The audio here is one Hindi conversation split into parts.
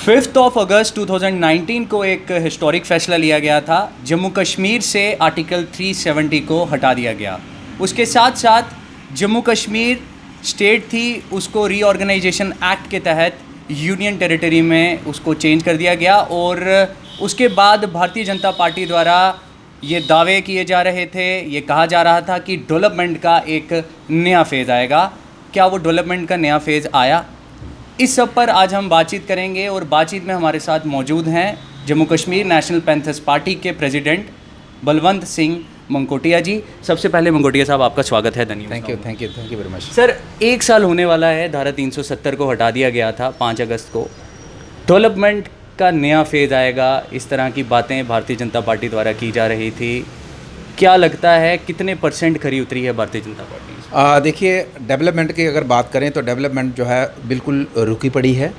5 अगस्त 2019 को एक हिस्टोरिक फैसला लिया गया था। जम्मू कश्मीर से आर्टिकल 370 को हटा दिया गया। उसके साथ साथ जम्मू कश्मीर स्टेट थी, उसको रीऑर्गेनाइजेशन एक्ट के तहत यूनियन टेरिटरी में उसको चेंज कर दिया गया। और उसके बाद भारतीय जनता पार्टी द्वारा ये दावे किए जा रहे थे, ये कहा जा रहा था कि डेवलपमेंट का एक नया फ़ेज़ आएगा। क्या वो डेवलपमेंट का नया फ़ेज़ आया? इस सब पर आज हम बातचीत करेंगे और बातचीत में हमारे साथ मौजूद हैं Jammu Kashmir national panthers party के प्रेसिडेंट बलवंत सिंह मंगोटिया जी। सबसे पहले मंगोटिया साहब, आपका स्वागत है। धन्यवाद। Thank you very much. Sir, 1 साल होने वाला है, धारा 370 को हटा दिया गया था 5 अगस्त को। डेवलपमेंट का नया फेज़ आएगा, इस तरह की बातें भारतीय जनता पार्टी द्वारा की जा रही थी। क्या लगता है कितने % खरी उतरी है भारतीय जनता पार्टी? देखिए, डेवलपमेंट की अगर बात करें तो डेवलपमेंट जो है बिल्कुल रुकी पड़ी है।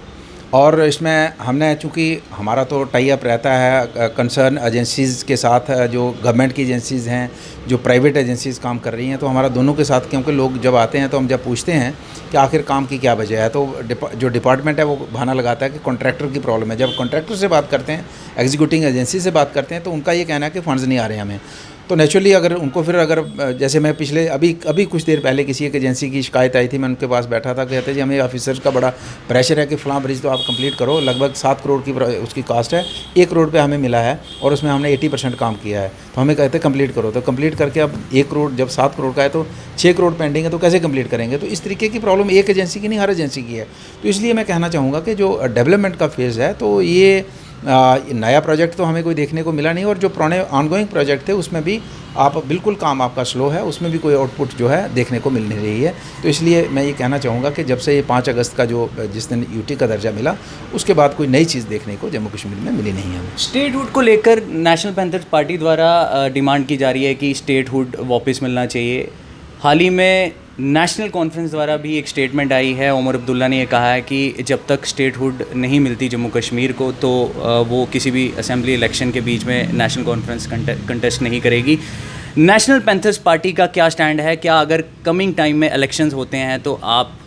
और इसमें हमने, चूँकि हमारा तो टाई अप रहता है कंसर्न एजेंसीज़ के साथ, जो गवर्नमेंट की एजेंसीज़ हैं, जो प्राइवेट एजेंसीज़ काम कर रही हैं, तो हमारा दोनों के साथ, क्योंकि लोग जब आते हैं तो हम जब पूछते हैं कि आखिर काम की क्या वजह है, तो जो डिपार्टमेंट है वो बहाना लगाता है कि कॉन्ट्रैक्टर की प्रॉब्लम है। जब कॉन्ट्रैक्टर से बात करते हैं, एग्जीक्यूटिंग एजेंसी से बात करते हैं, तो उनका ये कहना है कि फ़ंड्स नहीं आ रहे हैं हमें। तो नेचुरली अगर उनको फिर अगर जैसे मैं पिछले अभी कुछ देर पहले किसी एक एजेंसी की शिकायत आई थी, मैं उनके पास बैठा था, कहते जी हमें ऑफिसर्स का बड़ा प्रेशर है कि फ़लाँ ब्रिज तो आप कंप्लीट करो। लगभग 7 करोड़ की उसकी कास्ट है, 1 करोड़ पे हमें मिला है और उसमें हमने 80% काम किया है। तो हमें कहते कंप्लीट करो, तो कंप्लीट करके अब 1 करोड़, जब 7 करोड़ का है तो 6 करोड़ पेंडिंग है, तो कैसे कंप्लीट करेंगे? तो इस तरीके की प्रॉब्लम एक एजेंसी की नहीं, हर एजेंसी की है। तो इसलिए मैं कहना चाहूँगा कि जो डेवलपमेंट का फेज़ है, तो ये नया प्रोजेक्ट तो हमें कोई देखने को मिला नहीं। और जो पुराने ऑनगोइंग प्रोजेक्ट थे उसमें भी आप बिल्कुल काम आपका स्लो है, उसमें भी कोई आउटपुट जो है देखने को मिल नहीं रही है। तो इसलिए मैं ये कहना चाहूँगा कि जब से ये 5 अगस्त का जिस दिन यूटी का दर्जा मिला, उसके बाद कोई नई चीज़ देखने को जम्मू कश्मीर में मिली नहीं है हमें। स्टेटहुड को लेकर नेशनल पैंथर्स पार्टी द्वारा डिमांड की जा रही है कि स्टेटहुड वापस मिलना चाहिए। हाल ही में नेशनल कॉन्फ्रेंस द्वारा भी एक स्टेटमेंट आई है। उमर अब्दुल्ला ने यह कहा है कि जब तक स्टेटहुड नहीं मिलती जम्मू कश्मीर को, तो वो किसी भी असेंबली इलेक्शन के बीच में नेशनल कॉन्फ्रेंस कंटेस्ट नहीं करेगी। नेशनल पैंथर्स पार्टी का क्या स्टैंड है? क्या अगर कमिंग टाइम में इलेक्शंस होते हैं तो आप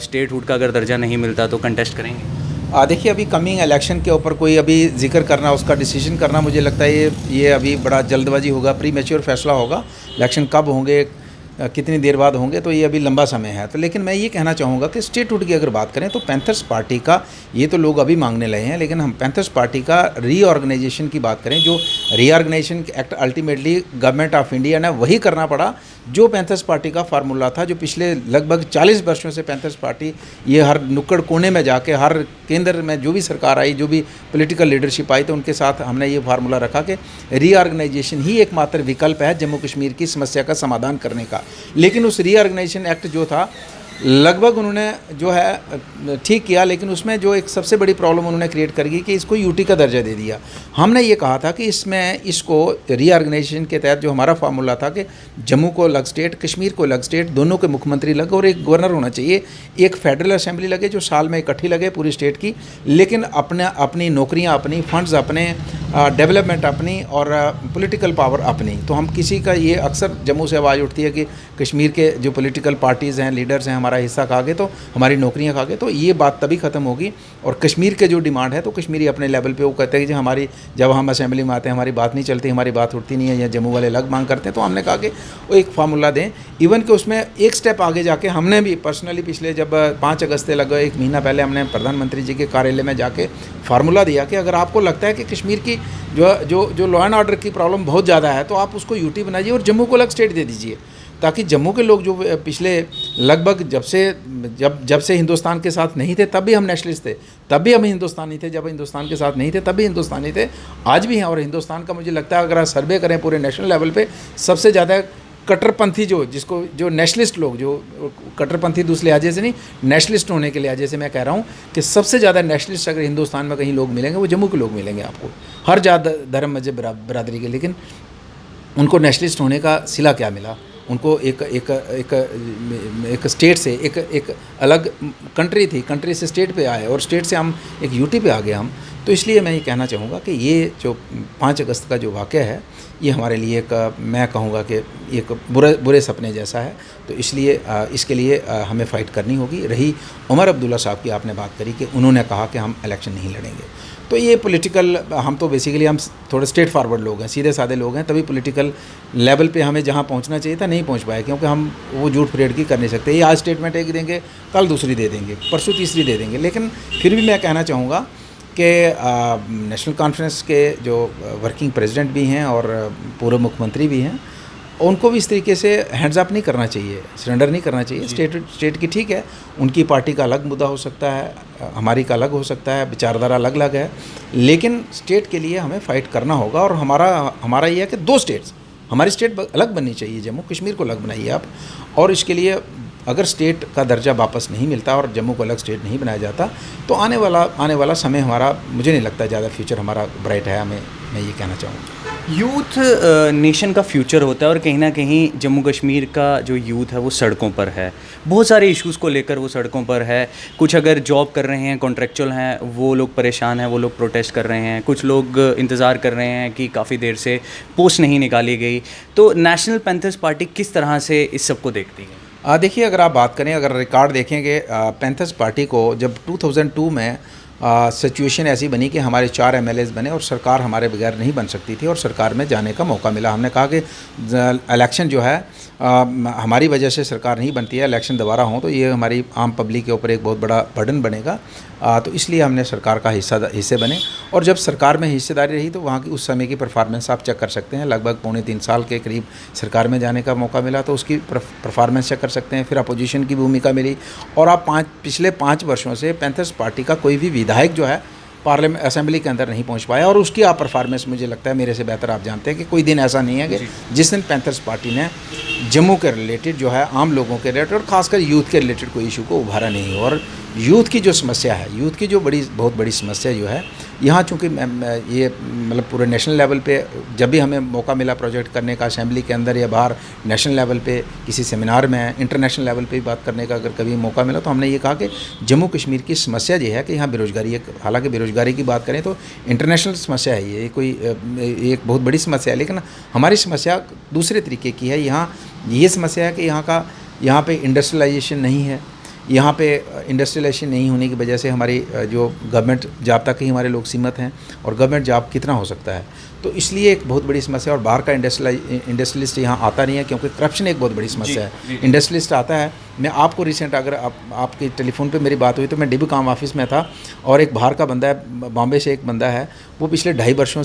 स्टेटहुड का अगर दर्जा नहीं मिलता तो कंटेस्ट करेंगे? देखिए, अभी कमिंग इलेक्शन के ऊपर कोई अभी जिक्र करना, उसका डिसीजन करना, मुझे लगता है ये अभी बड़ा जल्दबाजी होगा, प्री मैच्योर फैसला होगा। इलेक्शन कब होंगे, कितनी देर बाद होंगे, तो ये अभी लंबा समय है। तो लेकिन मैं ये कहना चाहूँगा कि स्टेटहुड की अगर बात करें तो पैंथर्स पार्टी का, ये तो लोग अभी मांगने लगे हैं, लेकिन हम पैंथर्स पार्टी का रीऑर्गेनाइजेशन की बात करें, जो reorganisation act ultimately government of India ने वही करना पड़ा जो पैंथर्स पार्टी का फार्मूला था, जो पिछले लगभग 40 वर्षों से पैंथर्स पार्टी ये हर नुक्कड़ कोने में जाके, हर केंद्र में जो भी सरकार आई, जो भी पॉलिटिकल लीडरशिप आई, तो उनके साथ हमने ये फार्मूला रखा कि रीऑर्गेनाइजेशन ही एकमात्र विकल्प है जम्मू कश्मीर की समस्या का समाधान करने का। लेकिन उस रीऑर्गेनाइजेशन एक्ट जो था, लगभग उन्होंने जो है ठीक किया, लेकिन उसमें जो एक सबसे बड़ी प्रॉब्लम उन्होंने क्रिएट कर दी कि इसको यूटी का दर्जा दे दिया। हमने ये कहा था कि इसको रीऑर्गेनाइजेशन के तहत जो हमारा फार्मूला था कि जम्मू को अलग स्टेट, कश्मीर को अलग स्टेट, दोनों के मुख्यमंत्री लगे और एक गवर्नर होना चाहिए, एक फेडरल असेंबली लगे जो साल में इकट्ठी लगे पूरी स्टेट की, लेकिन अपनी नौकरियाँ अपनी, फंड्स अपने, डेवलपमेंट अपनी और पॉलिटिकल पावर अपनी। तो हम किसी का, ये अक्सर जम्मू से आवाज़ उठती है कि कश्मीर के जो पॉलिटिकल पार्टीज़ हैं, लीडर्स हैं, हमारा हिस्सा खा गए, तो हमारी नौकरियां खा गए। तो ये बात तभी ख़त्म होगी। और कश्मीर के जो डिमांड है, तो कश्मीरी अपने लेवल पे वो कहते हैं कि हमारी, जब हम असेंबली में आते हैं हमारी बात नहीं चलती, हमारी बात उठती नहीं है, या जम्मू वाले अलग मांग करते हैं। तो हमने कहा कि वो एक फार्मूला दें। इवन कि उसमें एक स्टेप आगे जाके हमने भी पर्सनली पिछले जब 5 अगस्त से लगभग 1 महीना पहले हमने प्रधानमंत्री जी के कार्यालय में जाके फार्मूला दिया कि अगर आपको लगता है कि कश्मीर की जो लॉ एंड ऑर्डर की प्रॉब्लम बहुत ज़्यादा है, तो आप उसको यूटी बनाइए और जम्मू को अलग स्टेट दे दीजिए, ताकि जम्मू के लोग जो पिछले लगभग जब से हिंदुस्तान के साथ नहीं थे, तब भी हम नेशनलिस्ट थे, तब भी हम हिंदुस्तानी थे, जब हिंदुस्तान के साथ नहीं थे तब भी हिंदुस्तानी थे, आज भी हैं। और हिंदुस्तान का मुझे लगता है, अगर आप सर्वे करें पूरे नेशनल लेवल पे, सबसे ज़्यादा कट्टरपंथी जो नेशनलिस्ट लोग, जो कट्टरपंथी दूसरे लिहाजे से नहीं, नेशनलिस्ट होने के लिहाजे से मैं कह रहा हूँ कि सबसे ज़्यादा नेशनलिस्ट अगर हिंदुस्तान में कहीं लोग मिलेंगे, वो जम्मू के लोग मिलेंगे आपको, हर जात धर्म मजहब बरादरी के। लेकिन उनको नेशनलिस्ट होने का सिला क्या मिला? उनको एक स्टेट से एक अलग कंट्री थी, कंट्री से स्टेट पे आए और स्टेट से हम एक यूटी पे आ गए हम। तो इसलिए मैं ये कहना चाहूँगा कि ये जो 5 अगस्त का जो वाक़या है, ये हमारे लिए एक मैं कहूँगा कि एक बुरे सपने जैसा है। तो इसलिए इसके लिए हमें फ़ाइट करनी होगी। रही उमर अब्दुल्ला साहब की आपने बात करी कि उन्होंने कहा कि हम इलेक्शन नहीं लड़ेंगे, तो ये पॉलिटिकल, हम तो बेसिकली हम थोड़े स्ट्रेट फॉरवर्ड लोग हैं, सीधे साधे लोग हैं, तभी पॉलिटिकल लेवल पे हमें जहाँ पहुँचना चाहिए था नहीं पहुँच पाए, क्योंकि हम वो झूठ फरेड की कर नहीं सकते। ये आज स्टेटमेंट एक देंगे, कल दूसरी दे देंगे, परसों तीसरी दे देंगे। लेकिन फिर भी मैं कहना चाहूँगा कि नेशनल कॉन्फ्रेंस के जो वर्किंग प्रेसिडेंट भी हैं और पूर्व मुख्यमंत्री भी हैं, उनको भी इस तरीके से हैंड्स अप नहीं करना चाहिए, सरेंडर नहीं करना चाहिए। स्टेट की ठीक है, उनकी पार्टी का अलग मुद्दा हो सकता है, हमारी का अलग हो सकता है, विचारधारा अलग अलग है, लेकिन स्टेट के लिए हमें फ़ाइट करना होगा। और हमारा ये है कि 2 स्टेट्स, हमारी स्टेट अलग बननी चाहिए, जम्मू कश्मीर को अलग बनाइए आप। और इसके लिए अगर स्टेट का दर्जा वापस नहीं मिलता और जम्मू को अलग स्टेट नहीं बनाया जाता, तो आने वाला समय हमारा, मुझे नहीं लगता ज़्यादा फ्यूचर हमारा ब्राइट है। मैं ये कहना चाहूँगा, यूथ नेशन का फ्यूचर होता है, और कहीं ना कहीं जम्मू कश्मीर का जो यूथ है वो सड़कों पर है, बहुत सारे इश्यूज़ को लेकर वो सड़कों पर है। कुछ अगर जॉब कर रहे हैं, कॉन्ट्रेक्चुअल हैं, वो लोग परेशान हैं, वो लोग प्रोटेस्ट कर रहे हैं। कुछ लोग इंतज़ार कर रहे हैं कि काफ़ी देर से पोस्ट नहीं निकाली गई। तो नेशनल पैंथर्स पार्टी किस तरह से इस सब को देखती है? देखिए, अगर आप बात करें, अगर रिकॉर्ड देखेंगे, पैंथर्स पार्टी को जब 2002 में सिचुएशन ऐसी बनी कि हमारे 4 MLAs बने और सरकार हमारे बगैर नहीं बन सकती थी, और सरकार में जाने का मौका मिला। हमने कहा कि इलेक्शन जो है हमारी वजह से सरकार नहीं बनती है, इलेक्शन दोबारा हो तो ये हमारी आम पब्लिक के ऊपर एक बहुत बड़ा बर्डन बनेगा। तो इसलिए हमने सरकार का हिस्से बने, और जब सरकार में हिस्सेदारी रही तो वहाँ की उस समय की परफॉर्मेंस आप चेक कर सकते हैं। लगभग 2.25 साल के करीब सरकार में जाने का मौका मिला, तो उसकी परफॉर्मेंस चेक कर सकते हैं। फिर अपोजिशन की भूमिका मिली, और आप पिछले 5 वर्षों से पैंथर्स पार्टी का कोई भी विधायक जो है पार्लियामेंट असेंबली के अंदर नहीं पहुंच पाया, और उसकी आप परफॉर्मेंस, मुझे लगता है मेरे से बेहतर आप जानते हैं कि कोई दिन ऐसा नहीं है कि जिस दिन पैंथर्स पार्टी ने जम्मू के रिलेटेड जो है, आम लोगों के रिलेटेड और खासकर यूथ के रिलेटेड कोई इशू को उभारा नहीं हो। और यूथ की जो समस्या है, यूथ की जो बहुत बड़ी समस्या जो है यहाँ, चूँकि ये मतलब पूरे नेशनल लेवल पे जब भी हमें मौका मिला प्रोजेक्ट करने का, असेंबली के अंदर या बाहर, नेशनल लेवल पे किसी सेमिनार में, इंटरनेशनल लेवल पे भी बात करने का अगर कभी मौका मिला, तो हमने ये कहा कि जम्मू कश्मीर की समस्या ये है कि यहाँ बेरोज़गारी, हालांकि बेरोज़गारी की बात करें तो इंटरनेशनल समस्या है, ये कोई एक बहुत बड़ी समस्या है, लेकिन हमारी समस्या दूसरे तरीके की है। यहाँ ये समस्या है कि यहाँ पे इंडस्ट्रियलाइजेशन नहीं है। यहाँ पे इंडस्ट्रियलाइजेशन नहीं होने की वजह से हमारी जो गवर्नमेंट जॉब तक ही हमारे लोग सीमित हैं, और गवर्नमेंट जॉब कितना हो सकता है, तो इसलिए एक बहुत बड़ी समस्या है। और बाहर का इंडस्ट्रियलिस्ट यहाँ आता नहीं है, क्योंकि करप्शन एक बहुत बड़ी समस्या है। इंडस्ट्रियलिस्ट आता है, मैं आपको रिसेंट, अगर आपकी टेलीफोन पे मेरी बात हुई तो मैं डिबू काम ऑफिस में था, और एक बाहर का बंदा है, बॉम्बे से एक बंदा है, वो पिछले 2.5 वर्षों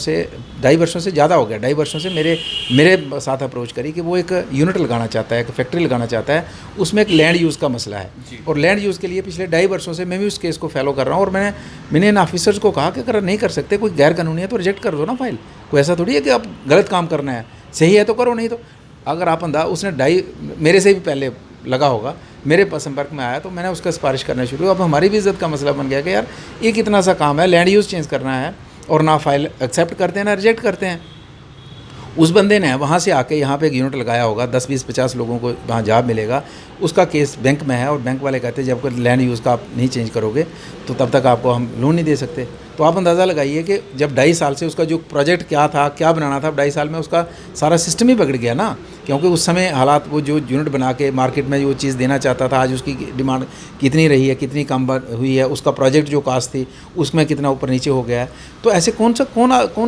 से ज़्यादा हो गया, 2.5 वर्षों से मेरे साथ अप्रोच करी कि वो एक यूनिट लगाना चाहता है, एक फैक्ट्री लगाना चाहता है। उसमें एक लैंड यूज़ का मसला है, और लैंड यूज़ के लिए पिछले 2.5 वर्षों से मैं भी उस केस को फॉलो कर रहा हूँ। और मैंने इन ऑफिसर्स को कहा कि अगर नहीं कर सकते, कोई गैर कानूनी है तो रिजेक्ट कर दो ना फाइल, कोई ऐसा थोड़ी है कि आप गलत काम करना है, सही है तो करो, नहीं तो अगर आप उसने 2.5 मेरे से भी पहले लगा होगा, मेरे पास संपर्क में आया तो मैंने उसका सिफारिश करना शुरू। अब हमारी भी इज्जत का मसला बन गया कि यार ये कितना सा काम है, लैंड यूज़ चेंज करना है, और ना फाइल एक्सेप्ट करते हैं ना रिजेक्ट करते हैं। उस बंदे ने वहाँ से आके यहाँ पे एक यूनिट लगाया होगा, 10, 20, 50 लोगों को वहाँ जॉब मिलेगा, उसका केस बैंक में है, और बैंक वाले कहते हैं जब लैंड यूज़ का आप नहीं चेंज करोगे तो तब तक आपको हम लोन नहीं दे सकते। तो आप अंदाज़ा लगाइए कि जब 2.5 साल से उसका जो प्रोजेक्ट क्या बनाना था, 2.5 साल में उसका सारा सिस्टम ही बिगड़ गया ना, क्योंकि उस समय हालात, वो जो यूनिट बना के मार्केट में जो चीज़ देना चाहता था, आज उसकी डिमांड कितनी रही है, कितनी कम हुई है, उसका प्रोजेक्ट जो कास्ट थी उसमें कितना ऊपर नीचे हो गया है। तो ऐसे कौन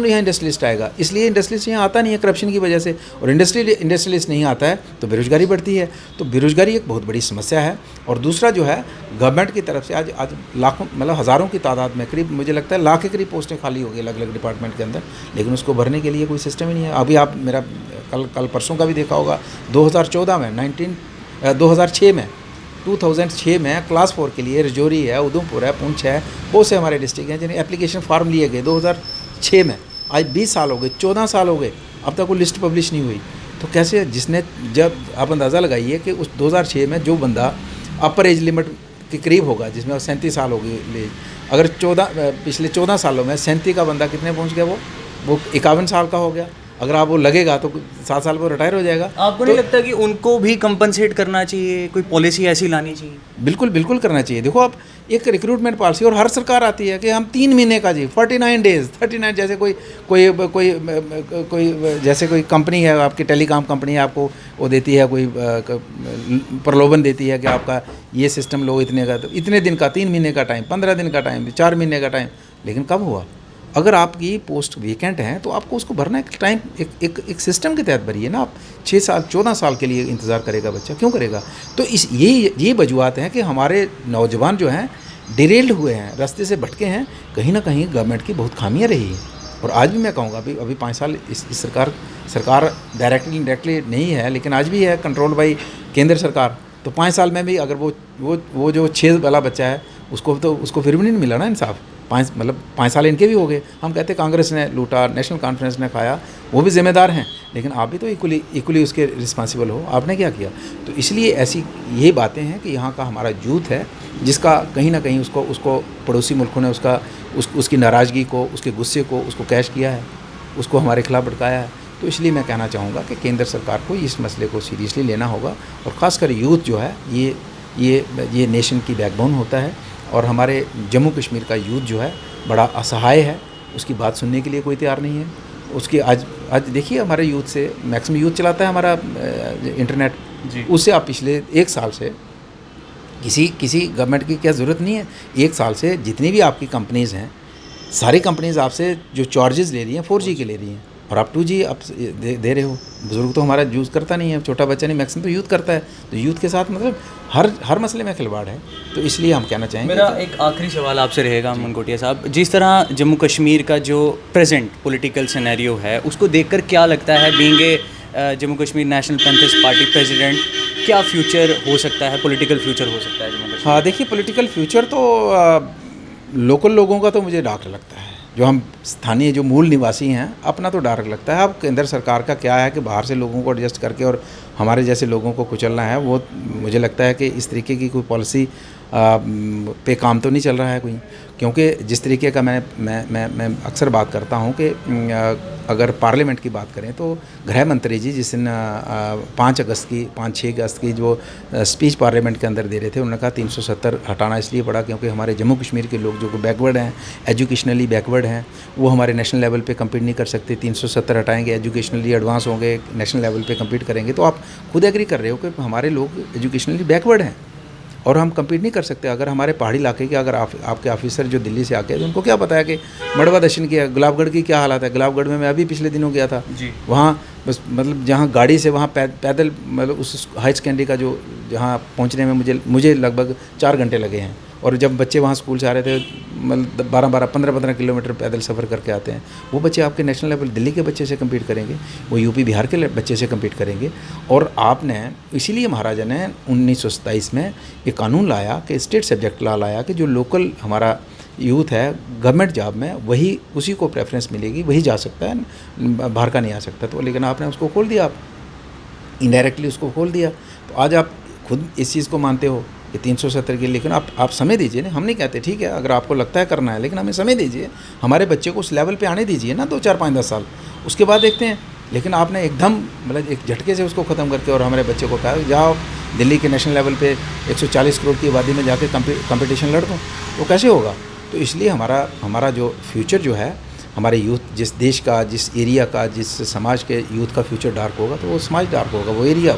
यहाँ इंडस्ट्रियलिस्ट आएगा? इसलिए इंडस्ट्रियलिस्ट यहाँ आता नहीं है करप्शन की वजह से, और इंडस्ट्रियलिस्ट नहीं आता है तो बेरोज़गारी बढ़ती है। तो बेरोज़गारी एक बहुत बड़ी समस्या है। और दूसरा जो है, गवर्नमेंट की तरफ से आज लाखों, मतलब हज़ारों की तादाद में, करीब मुझे लगता है लाख के करीब पोस्टें खाली हो गई अलग अलग डिपार्टमेंट के अंदर, लेकिन उसको भरने के लिए कोई सिस्टम ही नहीं है। अभी आप मेरा कल परसों का भी देखा होगा, 2014 में 2006 में क्लास 4 के लिए रजौरी है, उधमपुर है, पुंछ है, बहुत से हमारे डिस्ट्रिक्ट हैं जिन्हें एप्लीकेशन फार्म लिए गए 2006 में। आज 20 साल हो गए, 14 साल हो गए, अब तक वो लिस्ट पब्लिश नहीं हुई। तो कैसे, जिसने, जब आप अंदाज़ा लगाइए कि उस 2006 में जो बंदा अपर एज लिमिट के करीब होगा, जिसमें 37 साल हो गई, अगर पिछले 14 सालों में 37 का बंदा कितने पहुंच गया, वो 51 साल का हो गया। अगर आप वो लगेगा तो 7 साल में रिटायर हो जाएगा। आपको नहीं लगता कि उनको भी कंपनसेट करना चाहिए, कोई पॉलिसी ऐसी लानी चाहिए? बिल्कुल बिल्कुल करना चाहिए। देखो आप एक रिक्रूटमेंट पॉलिसी, और हर सरकार आती है कि हम 3 महीने का जी 49 डेज 39, जैसे कोई जैसे कोई कंपनी है आपकी, टेलीकॉम कंपनी है, आपको वो देती है कोई प्रलोभन देती है कि आपका ये सिस्टम लो इतने का, तो इतने दिन का, 3 महीने का टाइम, 15 दिन का टाइम, 4 महीने का टाइम। लेकिन कब हुआ? अगर आपकी पोस्ट वेकेंट है तो आपको उसको भरना एक टाइम, एक सिस्टम के तहत भरिए ना। आप 6 साल 14 साल के लिए इंतज़ार करेगा बच्चा, क्यों करेगा? तो ये वजूहत हैं कि हमारे नौजवान जो हैं डिरेल्ड हुए हैं, रास्ते से भटके हैं। कहीं ना कहीं गवर्नमेंट की बहुत खामियां रही हैं। और आज भी मैं कहूँगा अभी 5 साल इस सरकार डायरेक्टली नहीं है, लेकिन आज भी है कंट्रोल बाई केंद्र सरकार। तो 5 साल में भी अगर वो जो 6 वाला बच्चा है उसको फिर भी नहीं मिला ना इंसाफ। 5 साल इनके भी हो गए। हम कहते कांग्रेस ने लूटा, नेशनल कॉन्फ्रेंस ने खाया, वो भी जिम्मेदार हैं, लेकिन आप भी तो इक्वली उसके रिस्पॉन्सिबल हो। आपने क्या किया? तो इसलिए ऐसी ये बातें हैं कि यहाँ का हमारा यूथ है जिसका कहीं ना कहीं उसको पड़ोसी मुल्कों ने उसकी नाराज़गी को, उसके गुस्से को उसको कैश किया है, उसको हमारे खिलाफ भड़काया है। तो इसलिए मैं कहना चाहूँगा कि केंद्र सरकार को इस मसले को सीरियसली लेना होगा। और ख़ासकर यूथ जो है ये नेशन की बैकबोन होता है। और हमारे जम्मू कश्मीर का यूथ जो है बड़ा असहाय है, उसकी बात सुनने के लिए कोई तैयार नहीं है। उसकी आज देखिए हमारे यूथ से मैक्सिमम यूथ चलाता है हमारा इंटरनेट जी। उससे आप पिछले 1 साल से किसी गवर्नमेंट की क्या ज़रूरत नहीं है। 1 साल से जितनी भी आपकी कंपनीज़ हैं, सारी कंपनीज़ आपसे जो चार्जेस ले रही हैं 4G के ले रही हैं, और आप 2G आप दे रहे हो। बुजुर्ग तो हमारा यूज़ करता नहीं है, छोटा बच्चा नहीं, मैक्सिमम तो यूथ करता है। तो यूथ के साथ मतलब हर मसले में खिलवाड़ है। तो इसलिए हम कहना चाहेंगे। मेरा एक आखिरी सवाल आपसे रहेगा मनकोटिया साहब, जिस तरह जम्मू कश्मीर का जो प्रेजेंट पॉलिटिकल सिनेरियो है उसको देखकर क्या लगता है, being a Jammu Kashmir national panthers party president, क्या फ्यूचर हो सकता है, पॉलिटिकल फ्यूचर हो सकता है जम्मू कश्मीर? हाँ देखिए, पॉलिटिकल फ्यूचर तो लोकल लोगों का तो मुझे डार्क लगता है। जो हम स्थानीय जो मूल निवासी हैं, अपना तो डार्क लगता है। अब केंद्र सरकार का क्या है कि बाहर से लोगों को एडजस्ट करके और हमारे जैसे लोगों को कुचलना है। वो मुझे लगता है कि इस तरीके की कोई पॉलिसी पे काम तो नहीं चल रहा है कोई। क्योंकि जिस तरीके का मैं अक्सर बात करता हूं कि अगर पार्लियामेंट की बात करें तो गृह मंत्री जी जिस दिन 5 6 अगस्त की जो स्पीच पार्लियामेंट के अंदर दे रहे थे, उन्होंने कहा 370 हटाना इसलिए पड़ा क्योंकि हमारे जम्मू कश्मीर के लोग जो बैकवर्ड हैं, एजुकेशनली बैकवर्ड हैं, वो हमारे नेशनल लेवल पे कम्पीट नहीं कर सकते। 370 हटाएंगे, एजुकेशनली एडवांस होंगे, नेशनल लेवल पे कम्पीट करेंगे। तो आप खुद एग्री कर रहे हो कि हमारे लोग एजुकेशनली बैकवर्ड हैं और हम कम्पीट नहीं कर सकते। अगर हमारे पहाड़ी इलाके के अगर आपके ऑफिसर जो दिल्ली से आके, तो उनको क्या पता है कि मड़वा दर्शन किया, गुलाबगढ़ की क्या हालत है। गुलाबगढ़ में मैं अभी पिछले दिनों गया था जी। वहाँ बस मतलब जहाँ गाड़ी से वहाँ पैदल मतलब उस हाई सेकेंडरी का जो जहाँ पहुँचने में मुझे लगभग 4 घंटे लगे हैं। और जब बच्चे वहाँ स्कूल से आ रहे थे, मतलब 15 किलोमीटर पैदल सफ़र करके आते हैं। वो बच्चे आपके नेशनल लेवल दिल्ली के बच्चे से कम्पीट करेंगे, वो यूपी बिहार के बच्चे से कम्पीट करेंगे। और आपने इसीलिए महाराजा ने 1927 में एक कानून लाया कि स्टेट सब्जेक्ट लॉ लाया कि जो लोकल हमारा यूथ है गवर्नमेंट जॉब में, वही उसी को प्रेफरेंस मिलेगी, वही जा सकता है, बाहर का नहीं आ सकता। तो लेकिन आपने उसको खोल दिया, आप इनडायरेक्टली उसको खोल दिया। तो आज आप खुद इस चीज़ को मानते हो कि 370 के, लेकिन आप समय दीजिए ना। हम नहीं कहते ठीक है अगर आपको लगता है करना है, लेकिन हमें समय दीजिए, हमारे बच्चे को उस लेवल पे आने दीजिए ना 2 4 5 10 साल, उसके बाद देखते हैं। लेकिन आपने एकदम मतलब एक झटके से उसको ख़त्म करके और हमारे बच्चे को कहा जाओ दिल्ली के नेशनल लेवल पे 140 करोड़ की आबादी में जाके कंपटीशन लड़ दो, तो कैसे होगा? तो इसलिए हमारा जो फ्यूचर जो है, हमारे यूथ, जिस देश का, जिस एरिया का, जिस समाज के यूथ का फ्यूचर डार्क होगा, तो वो समाज डार्क होगा, वो एरिया,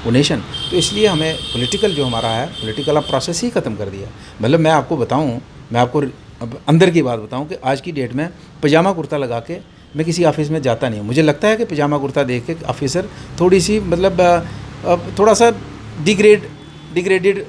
वो नेशन। तो इसलिए हमें पॉलिटिकल जो हमारा है, पॉलिटिकल आप प्रोसेस ही ख़त्म कर दिया। मतलब मैं आपको अब अंदर की बात बताऊं कि आज की डेट में पजामा कुर्ता लगा के मैं किसी ऑफिस में जाता नहीं हूँ। मुझे लगता है कि पजामा कुर्ता देख के ऑफिसर थोड़ी सी मतलब थोड़ा सा डिग्रेडेड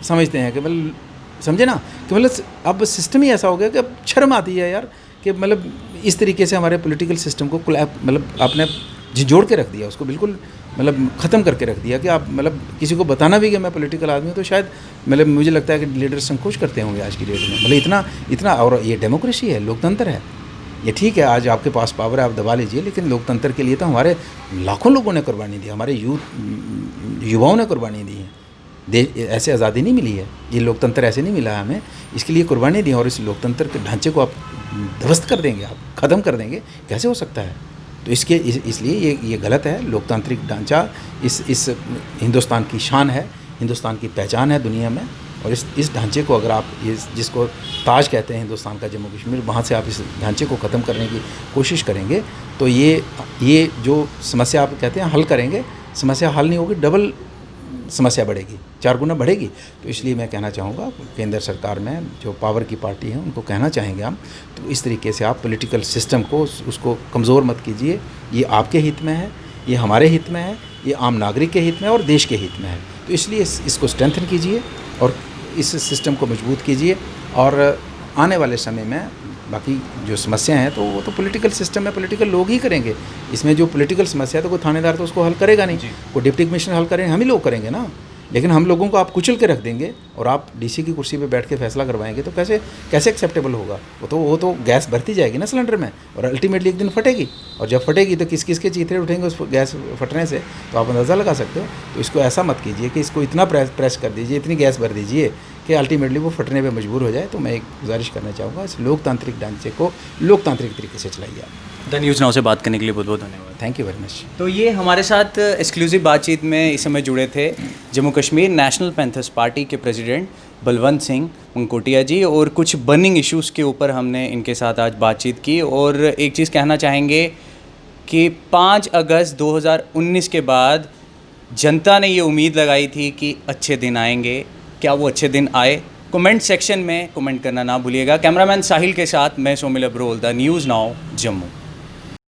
समझते हैं कि मतलब समझे ना कि मतलब अब सिस्टम ही ऐसा हो गया कि अब शर्म आती है यार कि मतलब इस तरीके से हमारे पॉलिटिकल सिस्टम को मतलब आपने झिझोड़ के रख दिया, उसको बिल्कुल मतलब ख़त्म करके रख दिया कि आप मतलब किसी को बताना भी कि मैं पॉलिटिकल आदमी हूँ तो शायद मतलब मुझे लगता है कि लीडर संकोच करते होंगे आज की डेट में। मतलब इतना और ये डेमोक्रेसी है, लोकतंत्र है, ये ठीक है आज आपके पास पावर है आप दबा लीजिए, लेकिन लोकतंत्र के लिए तो हमारे लाखों लोगों ने कुर्बानी दी, हमारे युवाओं ने कुर्बानी दी है। ऐसे आज़ादी नहीं मिली है, ये लोकतंत्र ऐसे नहीं मिला है हमें, इसके लिए कुर्बानी दी। और इस लोकतंत्र के ढांचे को आप ध्वस्त कर देंगे, आप ख़त्म कर देंगे, कैसे हो सकता है? तो इसलिए ये गलत है। लोकतांत्रिक ढांचा इस हिंदुस्तान की शान है, हिंदुस्तान की पहचान है दुनिया में। और इस ढांचे को अगर आप जिसको ताज कहते हैं हिंदुस्तान का, जम्मू कश्मीर, वहाँ से आप इस ढांचे को ख़त्म करने की कोशिश करेंगे तो ये जो समस्या आप कहते हैं हल करेंगे, समस्या हल नहीं होगी, डबल समस्या बढ़ेगी, 4 गुना बढ़ेगी। तो इसलिए मैं कहना चाहूँगा केंद्र सरकार में जो पावर की पार्टी है उनको कहना चाहेंगे हम, तो इस तरीके से आप पॉलिटिकल सिस्टम को उसको कमज़ोर मत कीजिए। ये आपके हित में है, ये हमारे हित में है, ये आम नागरिक के हित में और देश के हित में है। तो इसलिए इसको स्ट्रेंथन कीजिए और इस सिस्टम को मजबूत कीजिए। और आने वाले समय में बाकी जो समस्या हैं तो वो तो पॉलिटिकल सिस्टम में पॉलिटिकल लोग ही करेंगे। इसमें जो पॉलिटिकल समस्या है तो कोई थानेदार तो उसको हल करेगा नहीं, कोई डिप्टी कमिश्नर हल करेंगे, हम ही लोग करेंगे ना। लेकिन हम लोगों को आप कुचल के रख देंगे और आप डीसी की कुर्सी पे बैठ के फैसला करवाएंगे तो कैसे एक्सेप्टेबल होगा। वो तो गैस भरती जाएगी ना सिलेंडर में और अल्टीमेटली एक दिन फटेगी। और जब फटेगी तो किस के चीथड़े उठेंगे उस गैस फटने से, तो आप अंदाज़ा लगा सकते हो। तो इसको ऐसा मत कीजिए कि इसको इतना प्रेस कर दीजिए, इतनी गैस भर दीजिए कि अल्टीमेटली वो फटने पे मजबूर हो जाए। तो मैं एक गुजारिश करना चाहूँगा, इस लोकतांत्रिक ढांचे को लोकतांत्रिक तरीके से चलाइए आप। द न्यूज़ नाउ से बात करने के लिए बहुत बहुत धन्यवाद। Thank you very much. तो ये हमारे साथ एक्सक्लूसिव बातचीत में इस समय जुड़े थे Jammu Kashmir national panthers party के प्रेसिडेंट बलवंत सिंह मंकोटिया जी, और कुछ बर्निंग इश्यूज़ के ऊपर हमने इनके साथ आज बातचीत की। और एक चीज़ कहना चाहेंगे कि 5 अगस्त 2019 के बाद जनता ने ये उम्मीद लगाई थी कि अच्छे दिन आएंगे। क्या वो अच्छे दिन आए? कमेंट सेक्शन में कमेंट करना ना भूलिएगा। कैमरामैन साहिल के साथ मैं Somil Abrol, the news now, Jammu.